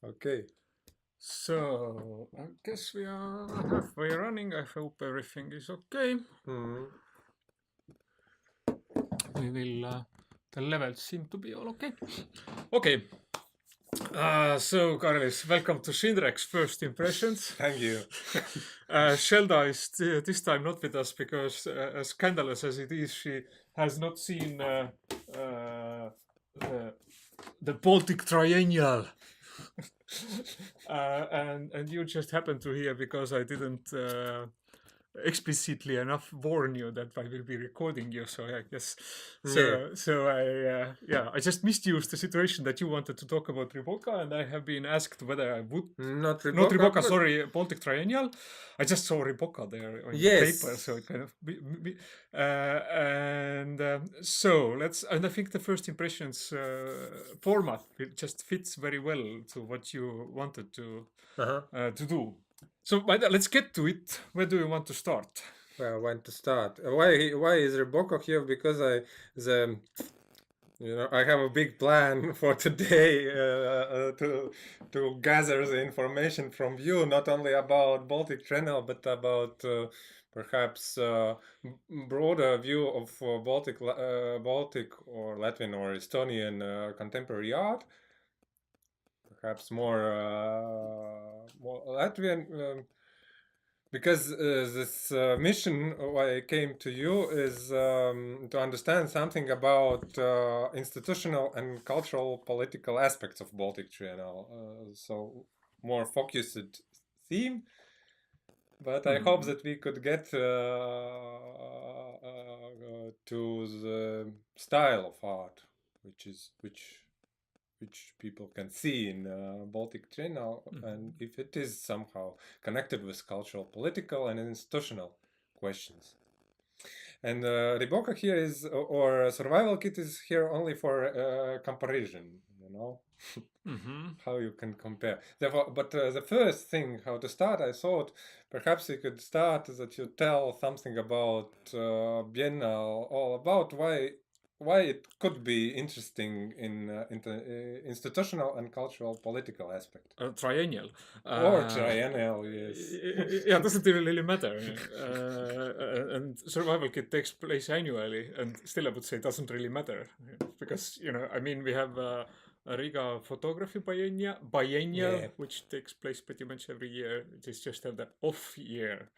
Okay. So, I guess we are halfway running. I hope everything is okay. Mm. We will, the levels seem to be all okay. Okay. So, Kārlis, welcome to Shindrek's first impressions. Thank you. Shelda is this time not with us because, as scandalous as it is, she has not seen uh, the Baltic Triennial. And you just happened to hear because I didn't explicitly enough warn you that I will be recording you. So I guess I just misused the situation that you wanted to talk about Riboka, and I have been asked whether I would Not not Riboka, Riboka, but sorry, Baltic Triennial. I just saw Riboka there on the yes. paper, so it kind of so let's. And I think the first impressions format it just fits very well to what you wanted to do. So let's get to it. Where do you want to start? Well, when to start? Why is Riboka here? Because I have a big plan for today to gather the information from you, not only about Baltic Triennial, but about perhaps broader view of Baltic or Latvian or Estonian contemporary art. Perhaps more Latvian. Because this mission why I came to you is to understand something about institutional and cultural political aspects of Baltic Triennial. So more focused theme, but I hope that we could get to the style of art, which people can see in Baltic Triennial, and if it is somehow connected with cultural, political, and institutional questions. And Riboka here is, or Survival Kit is here only for comparison, how you can compare. Therefore, but the first thing, how to start, I thought perhaps you could start that you tell something about Biennale, all about why it could be interesting in institutional and cultural political aspect. Triennial. Or triennial, yes. Yeah, doesn't really matter. And Survival Kit takes place annually, and still I would say it doesn't really matter. Because, I mean, we have a Riga Photography Biennial, which takes place pretty much every year. It is just the off year.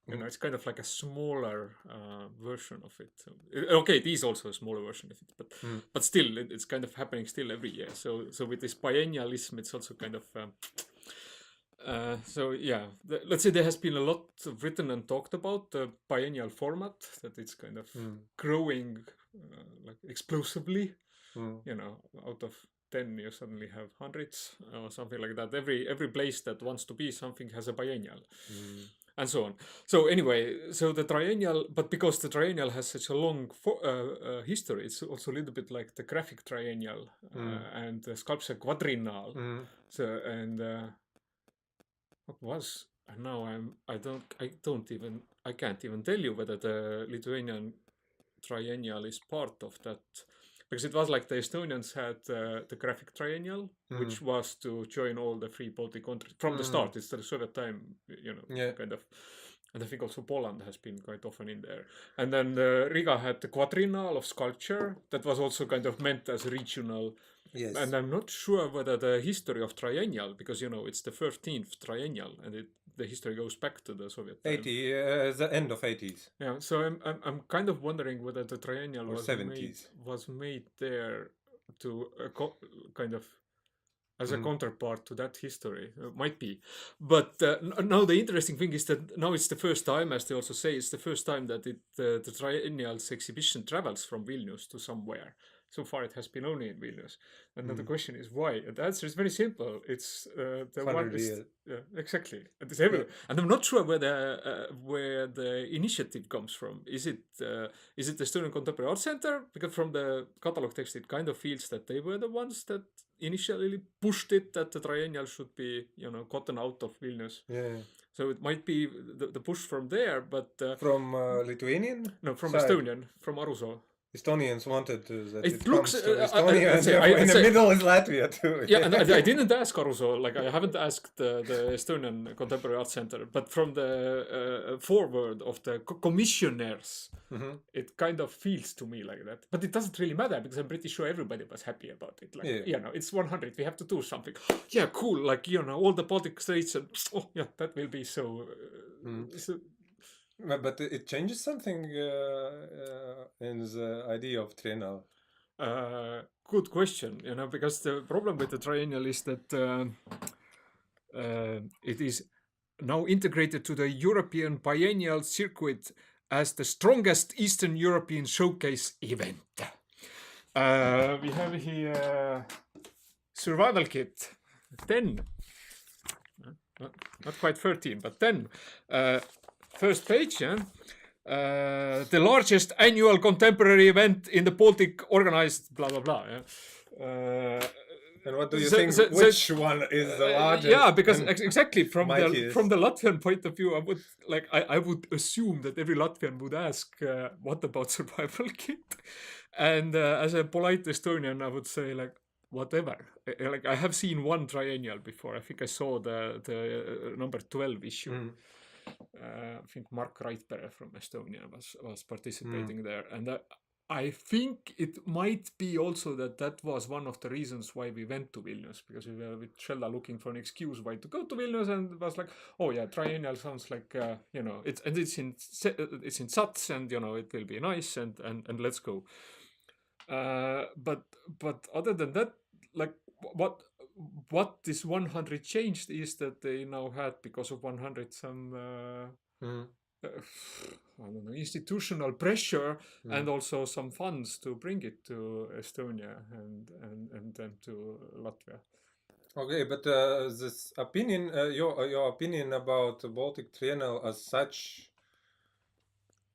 It's kind of like a smaller version of it. Okay, it is also a smaller version of it, but still, it's kind of happening still every year. So with this biennialism, it's also kind of. Let's say there has been a lot written and talked about the biennial format, that it's kind of growing like explosively. Out of 10 you suddenly have hundreds or something like that. Every place that wants to be something has a biennial. And so on. So anyway, so the triennial, but because the triennial has such a long history, it's also a little bit like the graphic triennial and the sculpture quadriennal. So what was? And now I can't even tell you whether the Lithuanian triennial is part of that, because it was like the Estonians had the graphic triennial, which was to join all the three Baltic countries from the start. It's the Soviet time, kind of. And I think also Poland has been quite often in there. And then Riga had the quadriennal of sculpture that was also kind of meant as regional. Yes. And I'm not sure whether the history of triennial, because it's the 13th triennial, and the history goes back to the Soviet time. The end of 80s. Yeah, so I'm kind of wondering whether the triennial was made there to kind of as a counterpart to that history. Might be. But now the interesting thing is that now it's the first time, as they also say, it's the first time that the triennial's exhibition travels from Vilnius to somewhere. So far it has been only in Vilnius. And now the question is why? And the answer is very simple. It's the one is exactly. And it's everywhere. And I'm not sure where the initiative comes from. Is it the Estonian Contemporary Art Center? Because from the catalog text it kind of feels that they were the ones that initially pushed it, that the triennial should be gotten out of Vilnius. Yeah. So it might be the push from there, but from Lithuanian? No, from side. Estonian, from Aruso. Estonians wanted that it looks comes to Estonia, and in the middle is Latvia too. Yeah, and I didn't ask Aruso, like I haven't asked the Estonian Contemporary Art Center, but from the foreword of the commissioners, it kind of feels to me like that. But it doesn't really matter because I'm pretty sure everybody was happy about it. Like, it's 100, we have to do something. Yeah, cool. Like, all the Baltic states, and that will be so. But it changes something in the idea of triennial. Good question, because the problem with the triennial is that it is now integrated to the European biennial circuit as the strongest Eastern European showcase event. We have here survival kit 10, not quite 13, but 10. First page, the largest annual contemporary event in the Baltic, organized blah blah blah. And what do you think? Which one is the largest? Yeah, because exactly from the Latvian point of view, I would assume that every Latvian would ask, "What about survival kit?" And as a polite Estonian, I would say like, whatever. Like I have seen one triennial before. I think I saw the number 12 issue. I think Mark Reitberg from Estonia was participating there, and I think it might be also that was one of the reasons why we went to Vilnius, because we were with Shella looking for an excuse why to go to Vilnius, and it was like, oh yeah, triennial sounds like it's in Sats, and it will be nice, and let's go. But other than that, like what this 100 changed is that they now had, because of 100, some I don't know, institutional pressure and also some funds to bring it to Estonia and then to Latvia. Okay, but this opinion, your opinion about the Baltic Triennial as such,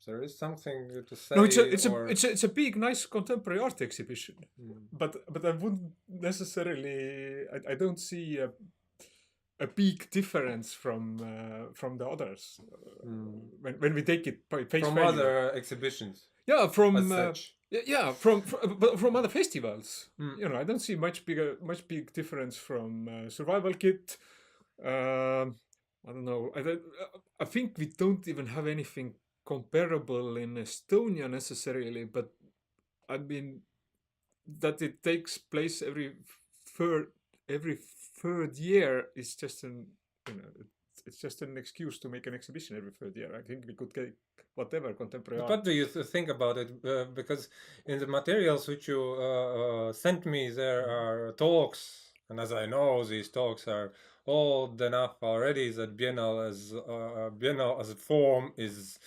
there is something to say. No, it's a big, nice contemporary art exhibition, but I wouldn't necessarily. I don't see a big difference from the others when we take it by face from value. Other exhibitions. Yeah, from other festivals. I don't see much big difference from Survival Kit. I don't know. I think we don't even have anything comparable in Estonia necessarily, but I mean that it takes place every third year is just it's just an excuse to make an exhibition every third year. I think we could get whatever contemporary art. What do you think about it? Because in the materials which you sent me, there are talks, and as I know, these talks are old enough already that Biennale as a form is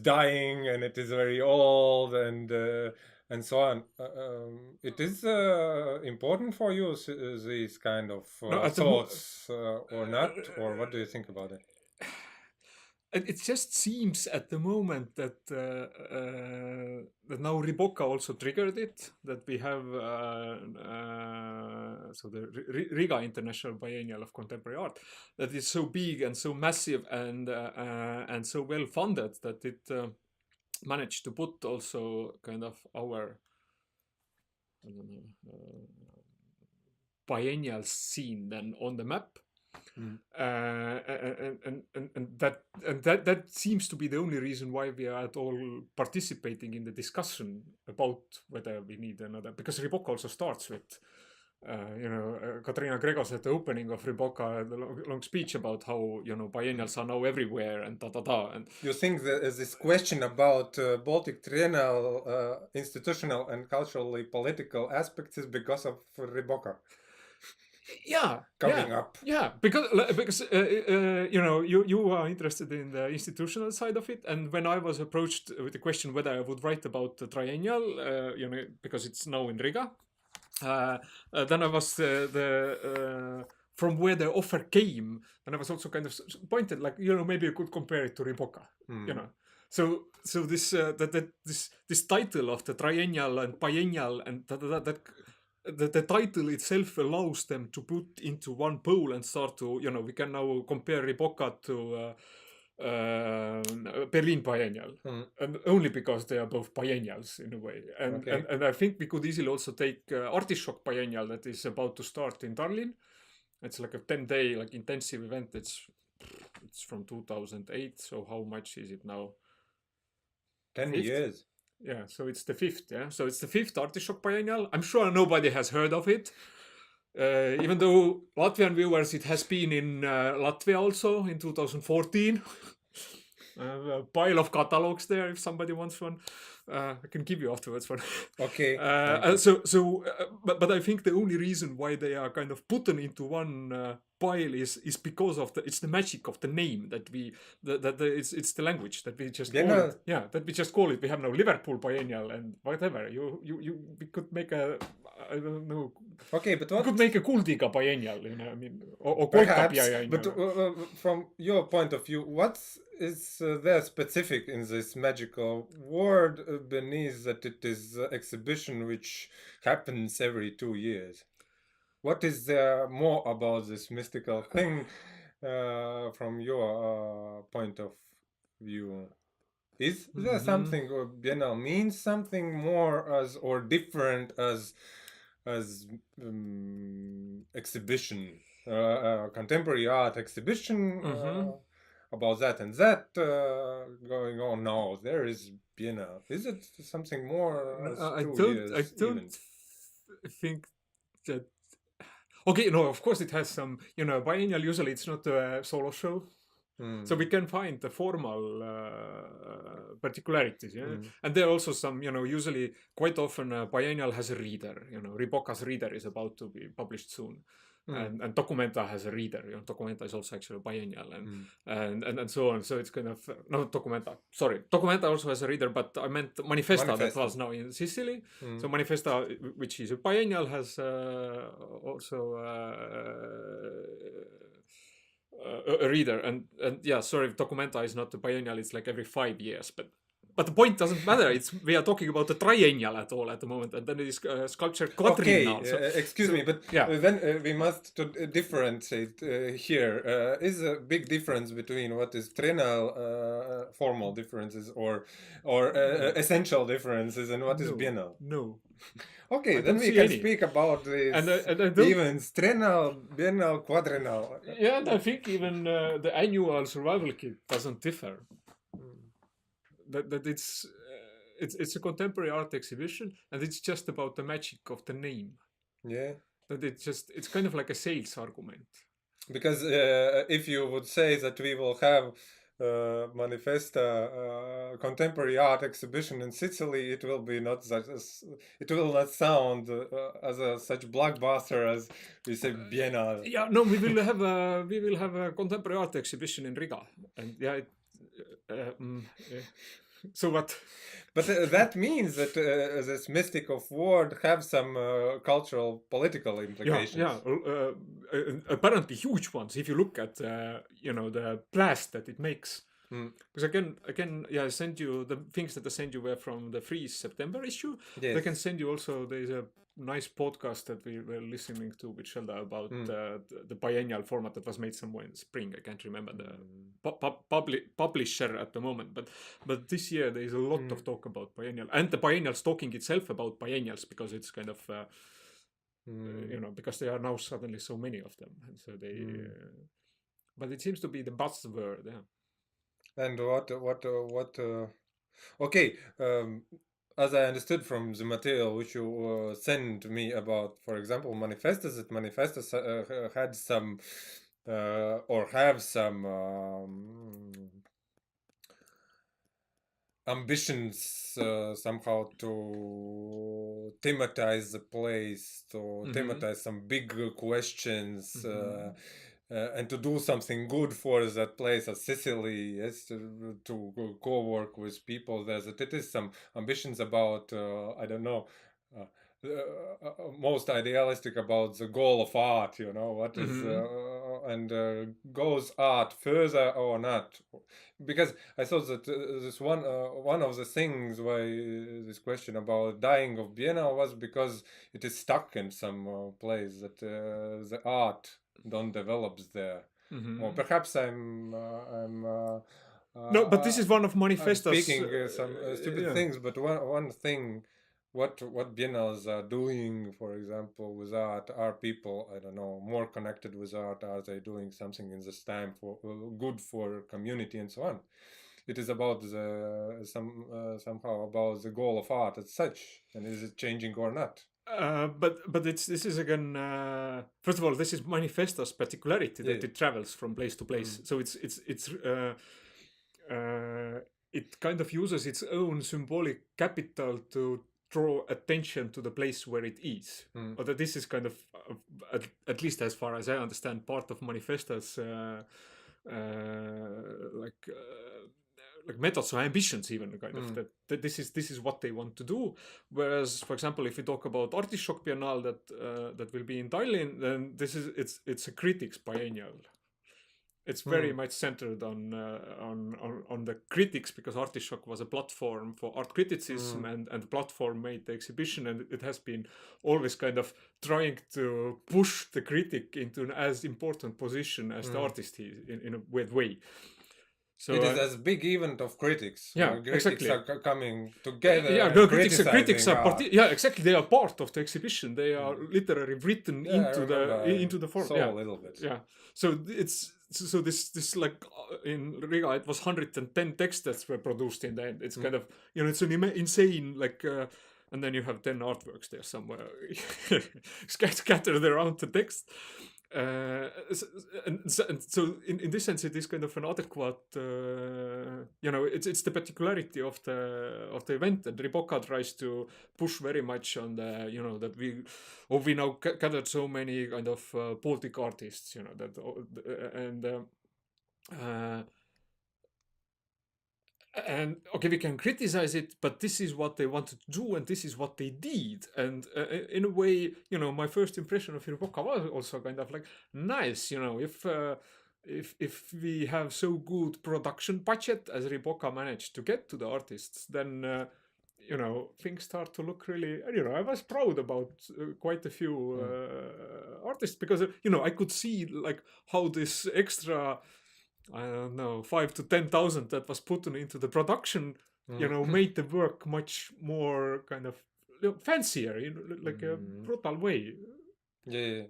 dying, and it is very old, and so on. It is important for you, these kind of thoughts, or not? Or what do you think about it? It just seems at the moment that now Riboka also triggered it, that we have so the Riga International Biennial of Contemporary Art, that is so big and so massive and so well funded that it managed to put also kind of our biennial scene then on the map. And that seems to be the only reason why we are at all participating in the discussion about whether we need another, because Riboka also starts with Katrina Gregos at the opening of Riboka, the long speech about how biennials are now everywhere and and you think that this question about Baltic Triennial institutional and culturally political aspects is because of Riboka? Coming up. Yeah, because you are interested in the institutional side of it, and when I was approached with the question whether I would write about the triennial, because it's now in Riga, then I was from where the offer came, and I was also kind of pointed like maybe you could compare it to Riboka, So this this title of the triennial and biennial and that. The title itself allows them to put into one pool and start to, we can now compare Riboka to Berlin Biennial, and only because they are both biennials in a way. And I think we could easily also take Artishock Biennial that is about to start in Tallinn. It's like a 10-day like intensive event. It's from 2008. So how much is it now? 10 years. Yeah, so it's the 5th. Yeah, so it's the 5th Artishock Biennial. I'm sure nobody has heard of it. Even though Latvian viewers, it has been in Latvia also in 2014. A pile of catalogs there if somebody wants one. I can give you afterwards one. Okay. But I think the only reason why they are kind of put into one pile is because of it's the magic of the name that it's the language that we just call it. Yeah, that we just call it. We have now Liverpool Biennial and whatever. We could make a, I don't know. Okay, but what? We could make a Kuldiga Biennial, you know. I mean, or Koika Biennial. But from your point of view, what is there specific in this magical word beneath that it is an exhibition which happens every 2 years? What is there more about this mystical thing from your point of view? Is there something, or Biennale means something more as or different as exhibition, contemporary art exhibition about that and that going on now? There is Biennale. Is it something more? I don't think that. Okay, no, of course it has some. You know, biennial usually it's not a solo show. So we can find the formal particularities, yeah. And there are also some, you know, usually quite often biennial has a reader. You know, Riboka's reader is about to be published soon, and Documenta has a reader. You know, Documenta is also actually a biennial, and so on. So it's kind of no Documenta. Sorry, Documenta also has a reader, but I meant Manifesta. That was now in Sicily. So Manifesta, which is a biennial, has also. A reader and yeah, sorry, Documenta is not a biennial, it's like every 5 years, but the point doesn't matter. We are talking about the triennial at the moment, and then it is sculpture quadriennial. Okay, excuse me, but yeah. Then we must differentiate here. Is a big difference between what is triennial formal differences or essential differences and what is biennal? No. Okay, then we can speak about these events, triennial, biennal, quadriennial. Yeah, and I think even the annual survival kit doesn't differ. That it's a contemporary art exhibition, and it's just about the magic of the name. Yeah. That it's kind of like a sales argument. Because if you would say that we will have Manifesta contemporary art exhibition in Sicily, it will be not such it will not sound as such blockbuster as we say Biennale. Yeah, no, we will have a contemporary art exhibition in Riga, and yeah. So what? But that means that this mystic of word have some cultural, political implications. Yeah, apparently huge ones. If you look at the blast that it makes. Because again, yeah, I sent you the things that I sent you were from the Freeze September issue. Yes. I can send you also. There's a nice podcast that we were listening to with Shelda about the biennial format that was made somewhere in spring. I can't remember the publisher at the moment, but this year there is a lot of talk about biennial, and the biennial's talking itself about biennials because it's kind of because there are now suddenly so many of them, and so they. But it seems to be the buzzword. Yeah. And what? Okay. As I understood from the material which you sent me about, for example, Manifestas, that Manifestas had some or have some ambitions somehow to thematize the place, to thematize some big questions. And to do something good for that place as Sicily, yes, to co-work with people there. That it is some ambitions about, I don't know, most idealistic about the goal of art, you know, what is, and goes art further or not? Because I thought that this one of the things why this question about dying of Biennale was because it is stuck in some place that the art don't develops there, or perhaps I'm No, but this is one of manifestos. Speaking some stupid things, but one thing, what biennales are doing, for example, with art, are people, I don't know, more connected with art? Are they doing something in this time for good for community and so on? It is about somehow about the goal of art as such, and is it changing or not? But this is again, first of all, this is manifesto's particularity that it travels from place to place. So it kind of uses its own symbolic capital to draw attention to the place where it is. Or that this is kind of, at least as far as I understand, part of manifesto's like methods or ambitions, even kind of that this is what they want to do. Whereas, for example, if we talk about Artishock Biennale that will be in Tallinn, then it's a critics biennial. It's very much centered on the critics, because Artishock was a platform for art criticism, and the platform made the exhibition, and it has been always kind of trying to push the critic into an as important position as the artist is in a weird way. So it is as big event of critics. Yeah, critics exactly. are coming together. Yeah, no, critics are exactly. They are part of the exhibition. They are literally written into the form. A little bit. Yeah. So this like in Riga, it was 110 texts that were produced in the end. It's kind of, it's an insane like. And then you have 10 artworks there somewhere scattered around the text. And so in this sense, it is kind of an adequate, it's the particularity of the event, and Riboka tries to push very much on the, that we now gathered so many kind of Baltic artists, and okay, we can criticize it, but this is what they wanted to do, and this is what they did. And in a way, my first impression of Riboka was also kind of like nice. If we have so good production budget as Riboka managed to get to the artists, then things start to look really. I was proud about quite a few artists, because I could see like how this extra, I don't know, 5,000 to 10,000 that was put into the production, made the work much more kind of fancier, like a brutal way. Yeah.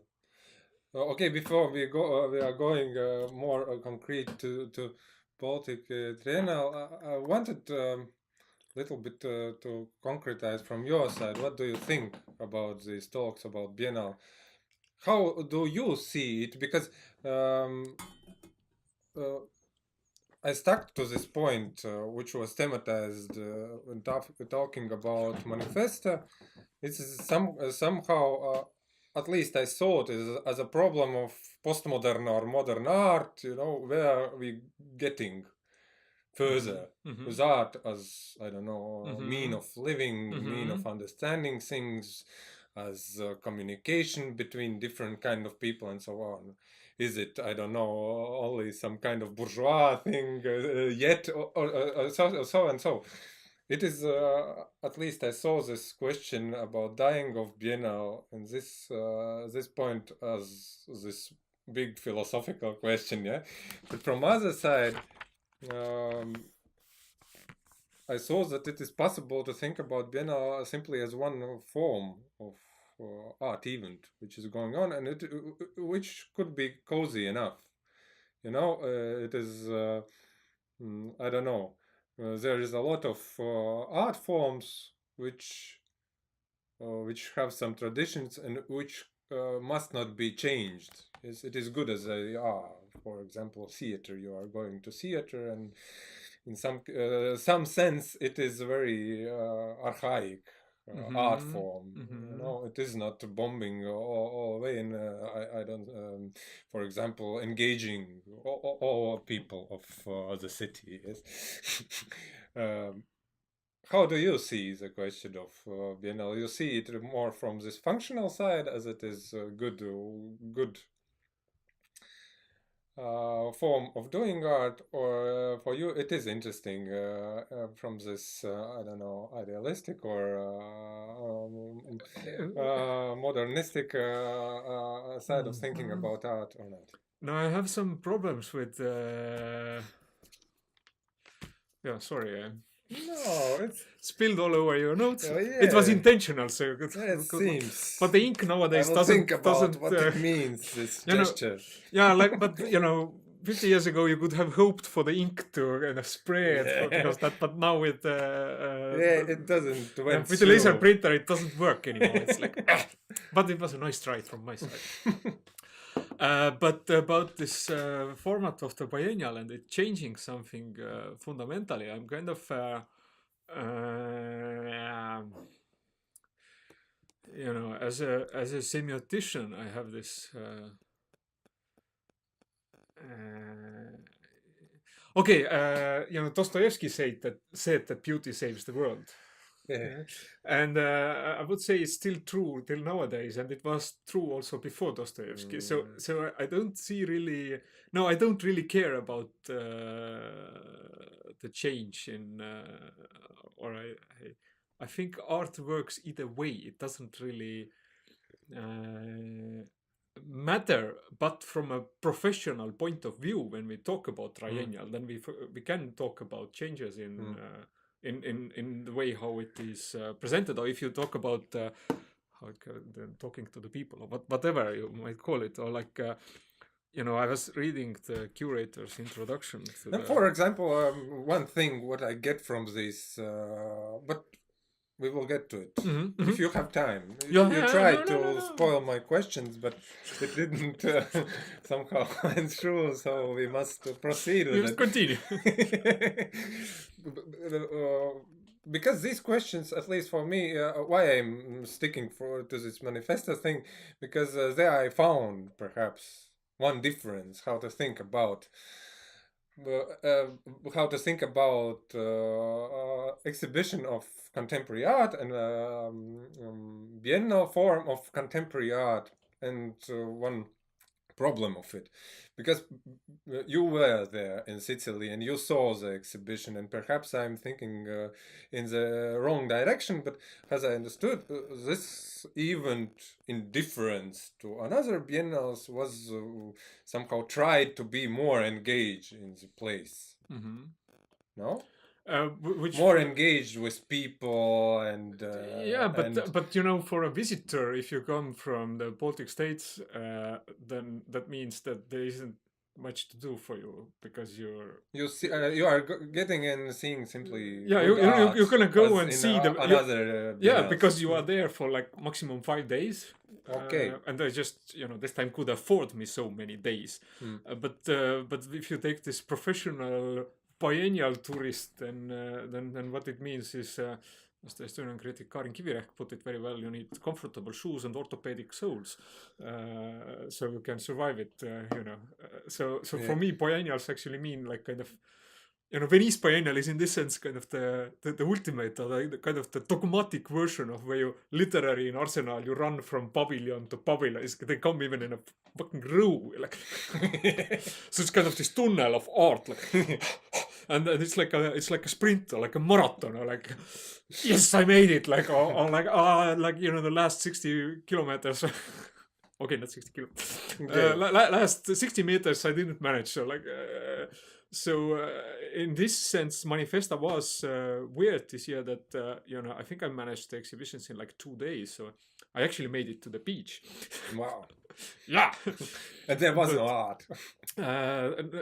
Okay, before we go, we are going more concrete to Baltic Triennial. I wanted a little bit to concretize from your side. What do you think about these talks about Biennale? How do you see it? Because I stuck to this point, which was thematized when talking about Manifesta. It's somehow, at least I saw it as a problem of postmodern or modern art. Where are we getting further with art as, I don't know, mean of living, mean of understanding things, as communication between different kind of people and so on. Is it, I don't know, only some kind of bourgeois thing yet, or so and so? It is, at least I saw this question about dying of Biennale and this point as this big philosophical question, yeah? But from other side, I saw that it is possible to think about Biennale simply as one form of art event which is going on, and which could be cozy enough. It is, I don't know, there is a lot of art forms which have some traditions and which must not be changed. It is good as they are. For example, theater, you are going to theater, and in some sense it is very archaic art form. It is not bombing all the way, and I don't, for example, engaging all people of the city. Yes. How do you see the question of Biennale? You see it more from this functional side, as it is a good form of doing art, or for you it is interesting from this, I don't know, idealistic or modernistic side of thinking about art, or not? No, I have some problems with Yeah, sorry. No, it's spilled all over your notes. oh, yeah. It was intentional, so it seems. But the ink nowadays I will think about what it means. This gesture. Yeah, but 50 years ago you could have hoped for the ink to kind of spread because that, but now with it doesn't. With the laser printer, it doesn't work anymore. It's like, but it was a nice try from my side. But about this format of the biennial and it changing something fundamentally, I'm kind of as a semiotician, I have this. Dostoevsky said that beauty saves the world. Yeah. And I would say it's still true till nowadays, and it was true also before Dostoevsky. So I don't see really. No, I don't really care about the change in, or I think art works either way. It doesn't really matter, but from a professional point of view, when we talk about triennial, then we can talk about changes in the way how it is presented, or if you talk about talking to the people, or whatever you might call it, or like I was reading the curator's introduction to for example, one thing what I get from this, but we will get to it if you have time. You tried to spoil my questions, but it didn't somehow went through, so we must proceed with it. Continue. Because these questions, at least for me, why I'm sticking to this manifesto thing, because there I found perhaps one difference how to think about exhibition of contemporary art and biennial form of contemporary art, and one problem of it, because you were there in Sicily and you saw the exhibition, and perhaps I'm thinking in the wrong direction, but as I understood, this event, in difference to another biennals, was somehow tried to be more engaged in the place. No? More engaged with people and but for a visitor, if you come from the Baltic states, then that means that there isn't much to do for you, because you are getting and seeing simply you're gonna go and see another because you are there for like maximum 5 days. Okay. And I just this time could afford me so many days. But if you take this professional biennial tourist, then what it means is, as the Estonian critic Karin Kivirehk put it very well, you need comfortable shoes and orthopedic soles, so you can survive it. So for me, biennials actually mean like kind of, Venice Biennial is in this sense kind of the ultimate, or the kind of the dogmatic version of where you literally in Arsenal you run from pavilion to pavilion. They come even in a fucking row, like so it's kind of this tunnel of art, like and it's like a sprint, or like a marathon, or like yes, I made it, like or like the last 60 kilometers. Okay, not 60 kilometers. Last 60 meters I didn't manage, so like. In this sense, Manifesta was weird this year that, I think I managed the exhibitions in like 2 days. So I actually made it to the beach. Wow. Yeah. And there was no art.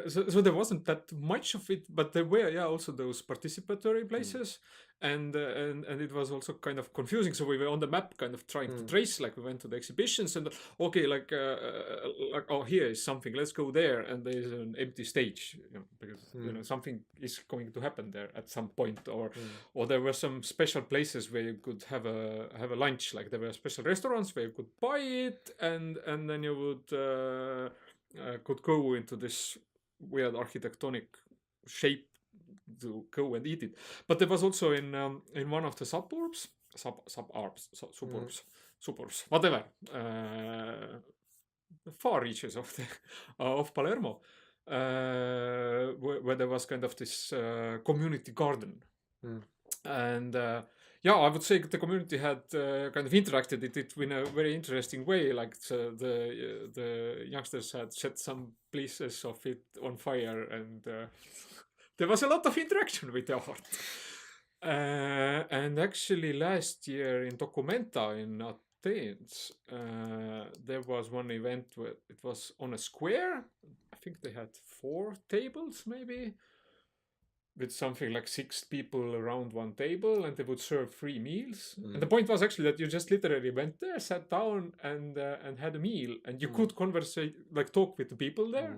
So there wasn't that much of it, but there were, also those participatory places. And it was also kind of confusing. So we were on the map kind of trying to trace, like we went to the exhibitions and okay, like oh, here is something, let's go there, and there's an empty stage, because something is going to happen there at some point, or there were some special places where you could have a lunch, like there were special restaurants where you could buy it, and then you would could go into this weird architectonic shape to go and eat it. But there was also in one of the suburbs, whatever, the far reaches of Palermo, where there was kind of this community garden, and I would say the community had kind of interacted it in a very interesting way. Like the youngsters had set some places of it on fire, and there was a lot of interaction with the art. And actually last year in Documenta in Athens, there was one event where it was on a square. I think they had 4 tables maybe, with something like 6 people around one table, and they would serve 3 meals. And the point was actually that you just literally went there, sat down, and had a meal, and you could talk with the people there.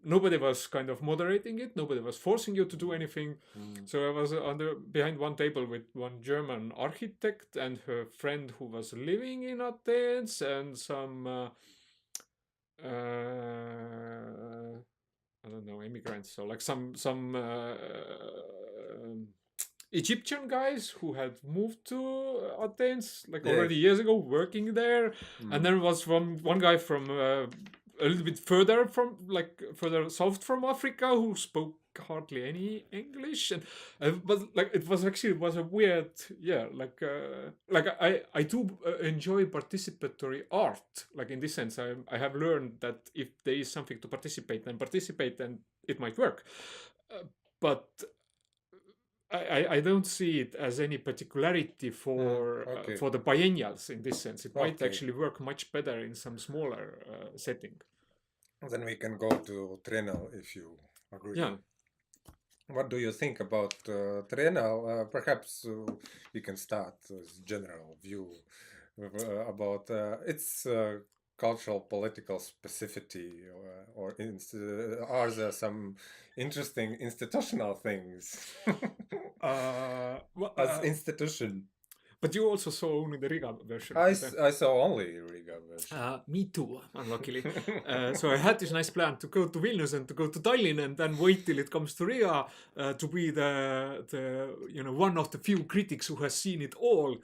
Nobody was kind of moderating it. Nobody was forcing you to do anything. So I was behind one table with one German architect and her friend who was living in Athens, and some I don't know, immigrants, so like some Egyptian guys who had moved to Athens already years ago, working there, and then was one guy from a little bit further south from Africa who spoke hardly any English, and it was a weird, I do enjoy participatory art, in this sense. I have learned that if there is something to participate, then it might work, but I don't see it as any particularity for the biennials in this sense. It might actually work much better in some smaller setting. Then we can go to Triennial if you agree. Yeah. What do you think about Triennial? Perhaps we can start with general view about its cultural political specificity, or are there some interesting institutional things as institution? But you also saw only the Riga version. I saw only Riga version. Me too, unluckily. So I had this nice plan to go to Vilnius and to go to Tallinn and then wait till it comes to Riga to be the one of the few critics who has seen it all.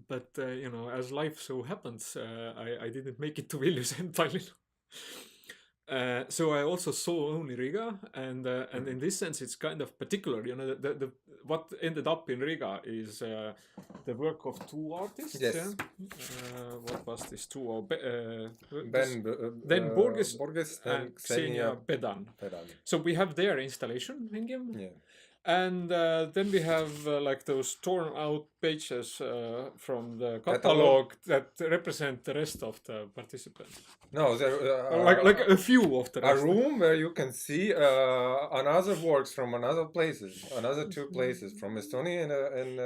But as life so happens, I didn't make it to Vilnius and Tallinn. So I also saw only Riga, and in this sense it's kind of particular. The what ended up in Riga is the work of 2 artists. Yes. What was this 2? Ben Borges and Ksenia Bedan. So we have their installation in Gim. Yeah. And then we have those torn out pages from the catalog that represent the rest of the participants. No, there a few of the rest. A room where you can see another works from another 2 places, from Estonia and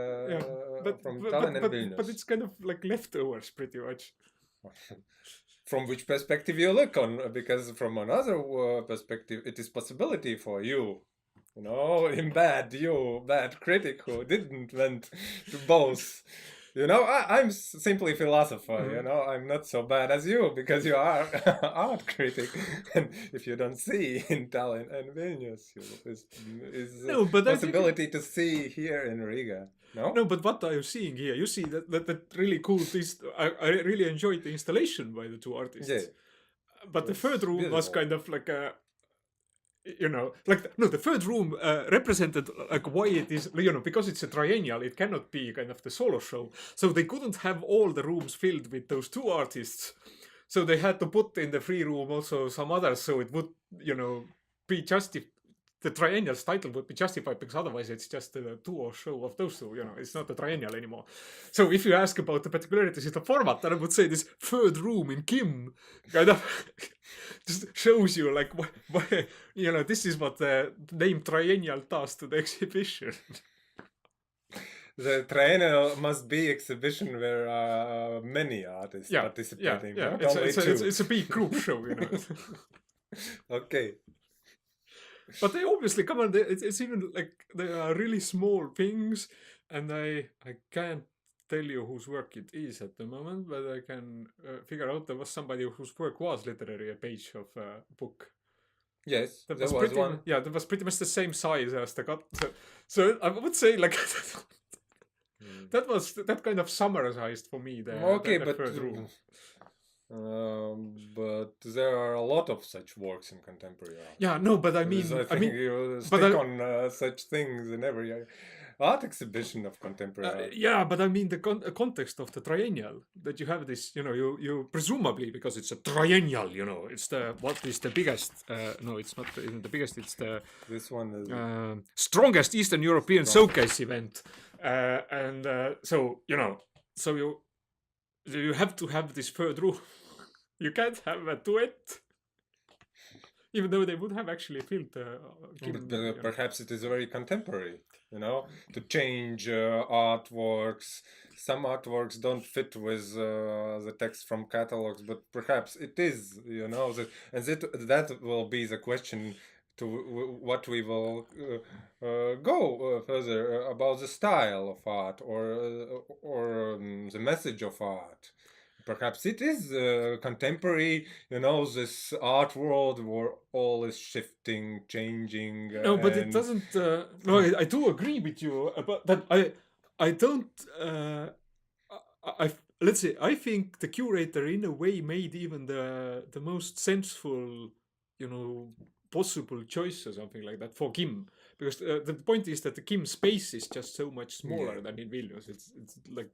from Tallinn and Vilnius. But it's kind of like leftovers, pretty much. From which perspective you look on, because from another perspective, it is possibility for you. Bad critic who didn't went to both. I'm simply philosopher, I'm not so bad as you, because you are art critic. And if you don't see in Tallinn and Vilnius, is possibility to see here in Riga. No, but what are you seeing here? You see that really cool I really enjoyed the installation by the 2 artists. Yeah. But the third room was kind of like a... the third room represented why it is, because it's a triennial, it cannot be kind of the solo show. So they couldn't have all the rooms filled with those 2 artists. So they had to put in the free room also some others, so it would, be justified. The triennial's title would be justified, because otherwise it's just a duo show of those 2, it's not a triennial anymore. So if you ask about the particularities of the format, then I would say this third room in Kim kind of just shows you why this is what the name triennial does to the exhibition. The triennial must be exhibition where many artists participating. Yeah. It's a big group show, Okay. But they obviously come on. It's even they are really small things, and I can't tell you whose work it is at the moment, but I can figure out there was somebody whose work was literally a page of a book. Yes, there was one. Yeah, that was pretty much the same size as the cut. So I would say that kind of summarized for me the third room. But there are a lot of such works in contemporary art. Yeah, no, but I mean, you stick on such things in every art exhibition of contemporary art. Yeah, but I mean the context of the triennial, that you have this, you presumably, because it's a triennial, it's what is the biggest, no, it's not the biggest, it's the this one is strongest Eastern European showcase event, and so you have to have this third room. You can't have a duet. Even though they would have actually filmed perhaps it is very contemporary, to change artworks. Some artworks don't fit with the text from catalogs, but perhaps it is, and that will be the question to what we will go further about the style of art or the message of art. Perhaps it is contemporary, this art world where all is shifting, changing. No, but it doesn't. No, I do agree with you about that. I don't. Let's say I think the curator in a way made even the most sensible, possible choice or something like that for Kim, because the point is that the Kim space is just so much smaller than in Vilnius. It's like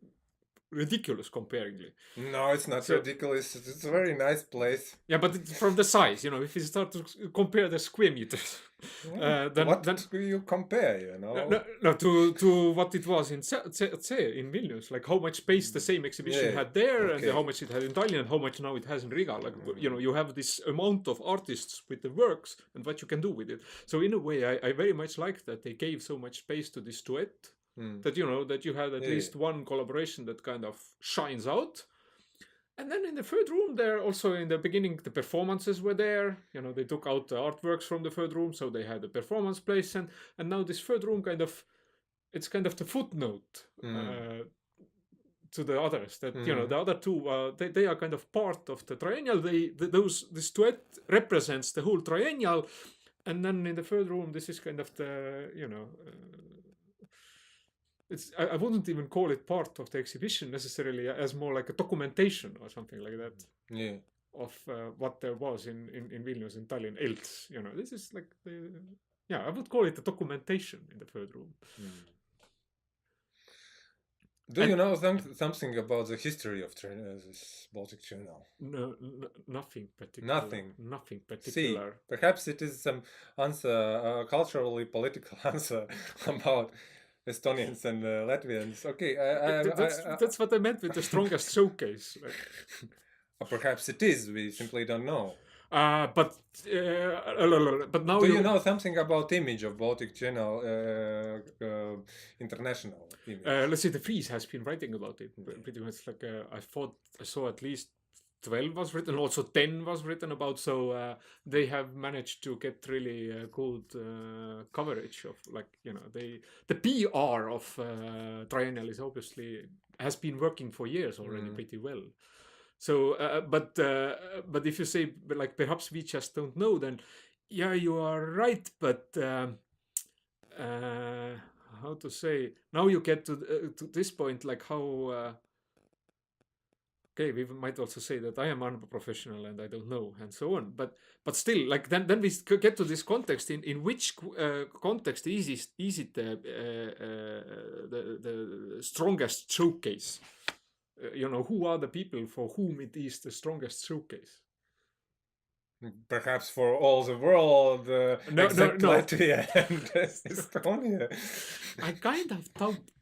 ridiculous comparingly. No, it's not ridiculous. It's a very nice place. Yeah, but from the size, if you start to compare the square meters, then do you compare? No, to what it was in Vilnius, like how much space the same exhibition had there, and how much it had in Tallinn, and how much now it has in Riga. Like you have this amount of artists with the works and what you can do with it. So in a way, I very much like that they gave so much space to this duet. That that you had at least one collaboration that kind of shines out. And then in the third room there, also in the beginning, the performances were there. They took out the artworks from the third room, so they had a performance place. And now this third room it's kind of the footnote to the others. That the other two, they are kind of part of the triennial. This duet represents the whole triennial. And then in the third room, this is kind of the I wouldn't even call it part of the exhibition necessarily, as more like a documentation or something like that. Yeah. Of what there was in Vilnius and Tallinn else. This is like I would call it a documentation in the third room. Do you know something about the history of this Baltic Triennial? No, nothing particular. Nothing particular. See, perhaps it is some answer, culturally political answer about Estonians and Latvians. Okay, that's what I meant with the strongest showcase. Perhaps it is. We simply don't know. But now do you know something about image of Baltic Triennial international image? Let's say the Freeze has been writing about it pretty much. Like I saw at least 12 was written, also 10 was written about. So they have managed to get really good coverage of the PR of Triennial is obviously has been working for years already pretty well. So, but if you say like perhaps we just don't know, then yeah, you are right. But how to say? Now you get to this point, like how. Okay, we might also say that I am unprofessional and I don't know, and so on. But still, like then we get to this context. In which context is it the strongest showcase? Who are the people for whom it is the strongest showcase? Perhaps for all the world, Latvia and Estonia. I kind of doubt.